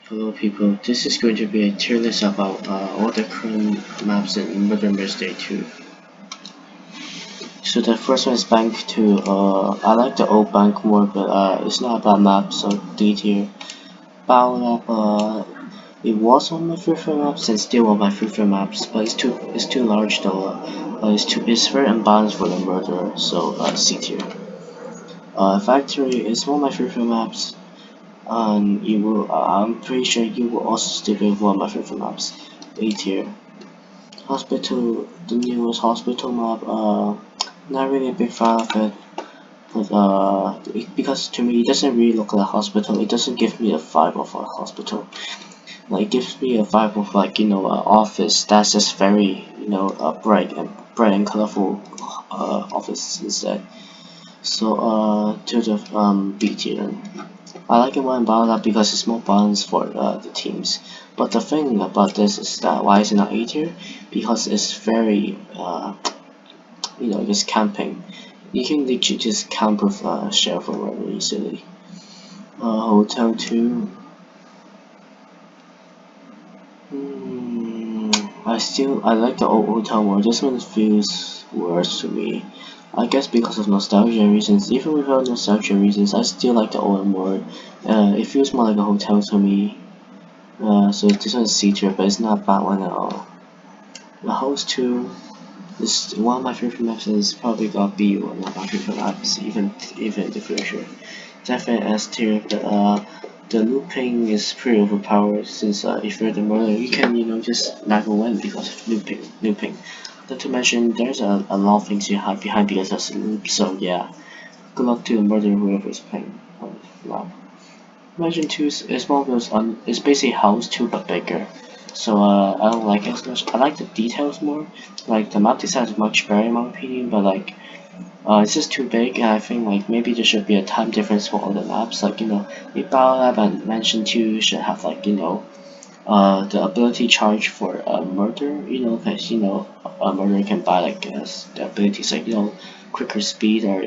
Hello people, this is going to be a tier list about all the current maps in Modern Day 2. So the first one is Bank 2. I like the old Bank more, but it's not a bad map, so D tier. Bow Lab, it was one of my favorite maps and still one of my favorite maps, but it's too large though. It's very unbalanced for the murderer, so C tier. Factory is one of my favorite maps. I'm pretty sure you will also stick with one of my favorite maps, A tier. Hospital, the newest hospital map, not really a big fan of it, but because to me it doesn't really look like a hospital. It doesn't give me a vibe of a hospital. Like it gives me a vibe of like an office that's just very bright and colorful office instead. So to the B tier. I like it more in Battle Lab because it's more balanced for the teams. But the thing about this is that why is it not A tier? Because it's very just camping. You can literally just camp with Sheriff or whatever easily. Hotel 2. I like the old hotel more. This one feels worse to me. I guess because of nostalgia reasons. Even without nostalgia reasons, I still like the old one more. It feels more like a hotel to me. So this one is C tier, but it's not a bad one at all. The host 2 is one of my favorite maps, and it's probably got be one of my favorite maps, even in the future. Definitely S tier, but the looping is pretty overpowered since if you're the murderer, you can just never win because of looping. Not to mention there's a lot of things you hide behind because of the loop. So yeah, good luck to the murderer whoever is playing on the map. Imagine 2 is one of those it's basically house 2 but bigger. So I don't like it as much. I like the details more. Like the map design is much better in my opinion, but like it's just too big, and I think like maybe there should be a time difference for all the maps. Like the Battle Lab and Mansion 2 should have like the ability charge for murder. Because a murderer can buy like the abilities like quicker speed or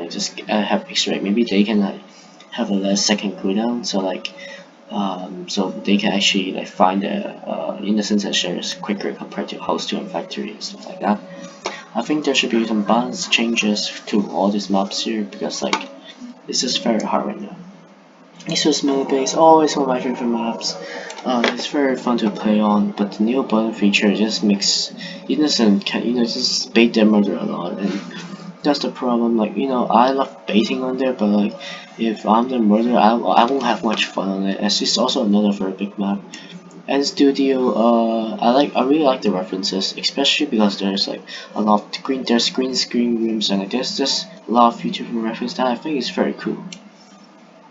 just have extra. Maybe they can like have a less second cooldown, so like so they can actually like find the innocents and shares quicker compared to house 2 and factory and stuff like that. I think there should be some balance changes to all these maps here because like it's just very hard right now. This was Melee Base, always one of my favorite maps. It's very fun to play on, but the new button feature just makes innocent can just bait their murder a lot, and that's the problem. Like I love baiting on there, but like if I'm the murderer, I won't have much fun on it. As it's also another very big map. nStudio, I really like the references, especially because there's like a lot of green screen rooms and like there's just a lot of beautiful reference that I think is very cool.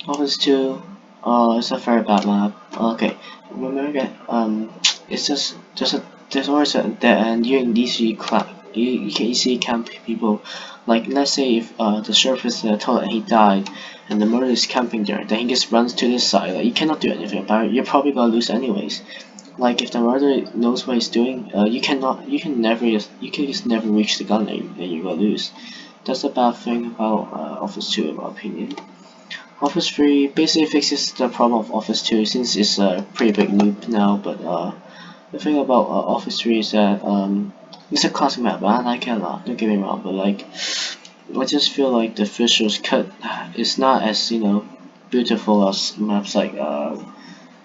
Office 2, it's a very bad map. Okay, remember that it's just there's always a dead end. You in DC crap. You can easily camp people. Like let's say if the sheriff is told that he died, and the murderer is camping there, then he just runs to this side. Like you cannot do anything about it. You're probably gonna lose anyways. Like if the murderer knows what he's doing, you can just never reach the gun and you're gonna lose. That's the bad thing about Office 2 in my opinion. Office 3 basically fixes the problem of Office 2 since it's a pretty big loop now, but the thing about Office 3 is that it's a classic map, I like it a lot, don't get me wrong, but like I just feel like the visuals cut is not as beautiful as maps like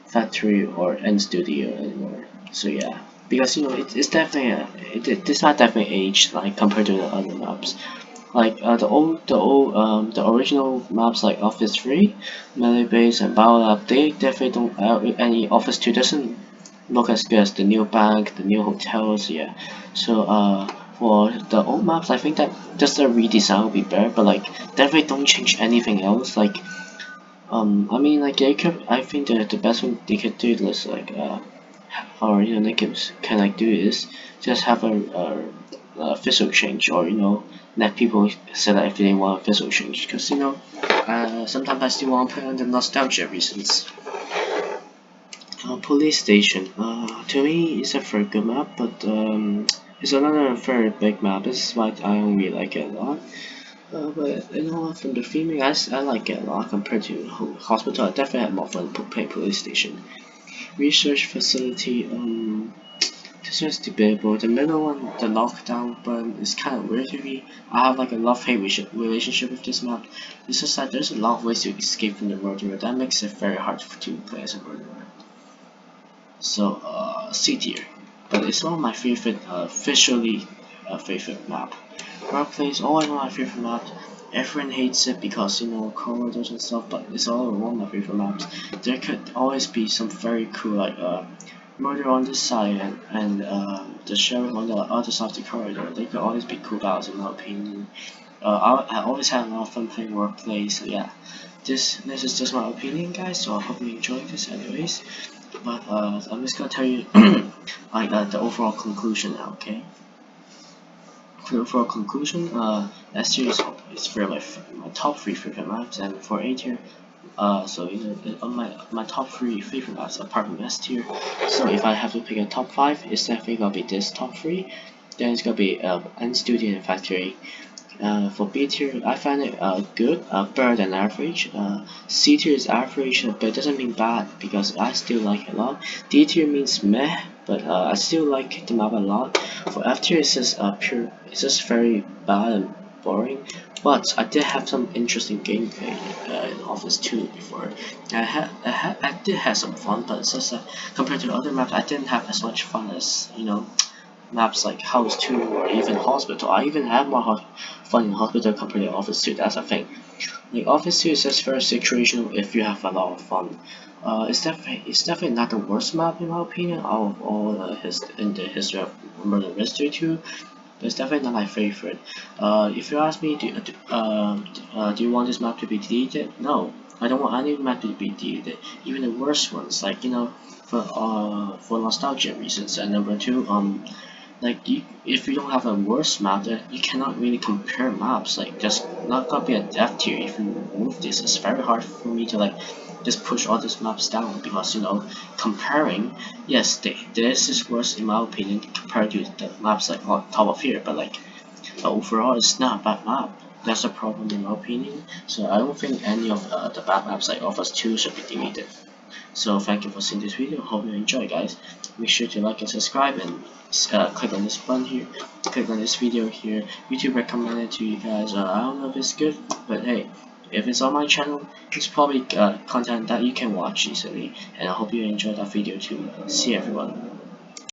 Factory or nStudio anymore. So yeah, because it's definitely this map definitely aged like compared to the other maps. Like the original maps like Office 3, Melee Base, and Battle Lab, they definitely don't. Any Office 2 doesn't look as good as the new bank, the new hotels. Yeah, so for the old maps, I think that just a redesign would be better. But like definitely don't change anything else. Like I mean like they could. I think the best thing they could do is like or they can like do is just have a physical change or let people select if they want a physical change because sometimes I still want to play on the nostalgia reasons. Police station to me it's a very good map, but it's another very big map. This is why I don't really like it a lot. But you know what, from the filming, I like it a lot compared to hospital. I definitely had more fun playing police station. Research facility, this is debatable. The middle one, the lockdown button, is kind of weird to me. I have like a love-hate relationship with this map. It's just that there's a lot of ways to escape from the murderer. That makes it very hard to play as a murderer. So, C tier. But it's one of my favorite, visually favorite map. Workplace, all I know my favorite map. Everyone hates it because, you know, corridors and stuff, but it's all one of my favorite maps. There could always be some very cool, like, murder on this side and the sheriff on the other side of the corridor. They could always be cool battles in my opinion. I always had a lot of fun playing Workplace, so yeah. This is just my opinion, guys, so I hope you enjoyed this anyways. But I'm just gonna tell you like the overall conclusion now, okay? For overall conclusion, S tier is for my top three favorite maps, and for A tier, so you know, on my top three favorite maps apart from S tier. So if I have to pick a top five, it's definitely gonna be this top three. Then it's gonna be nStudio and Factory. For B tier, I find it good, better than average. C tier is average, but it doesn't mean bad because I still like it a lot. D tier means meh, but I still like the map a lot. For F tier, it's just it's just very bad and boring. But I did have some interesting gameplay in Office 2 before. I did have some fun, but it's just that compared to other maps, I didn't have as much fun as maps like House 2 or even Hospital. I even had more fun in Hospital compared to Office 2, that's the thing. Like Office 2 is just very situational if you have a lot of fun. It's definitely not the worst map in my opinion out of all in the history of Murder Mystery 2. But it's definitely not my favorite. If you ask me, do you want this map to be deleted? No, I don't want any map to be deleted. Even the worst ones, like for nostalgia reasons. And number two, like if you don't have a worse map, then you cannot really compare maps. Like there's not gonna be a depth tier if you remove this. It's very hard for me to like just push all these maps down because comparing, yes, this is worse in my opinion compared to the maps like on top of here, but like overall it's not a bad map. That's a problem in my opinion. So I don't think any of the bad maps like Office 2 should be deleted. So thank you for seeing this video. Hope you enjoy, guys. Make sure to like and subscribe and click on this button here. Click on this video here. YouTube recommended to you guys. I don't know if it's good, but hey, if it's on my channel, it's probably content that you can watch easily. And I hope you enjoyed that video too. See you, everyone.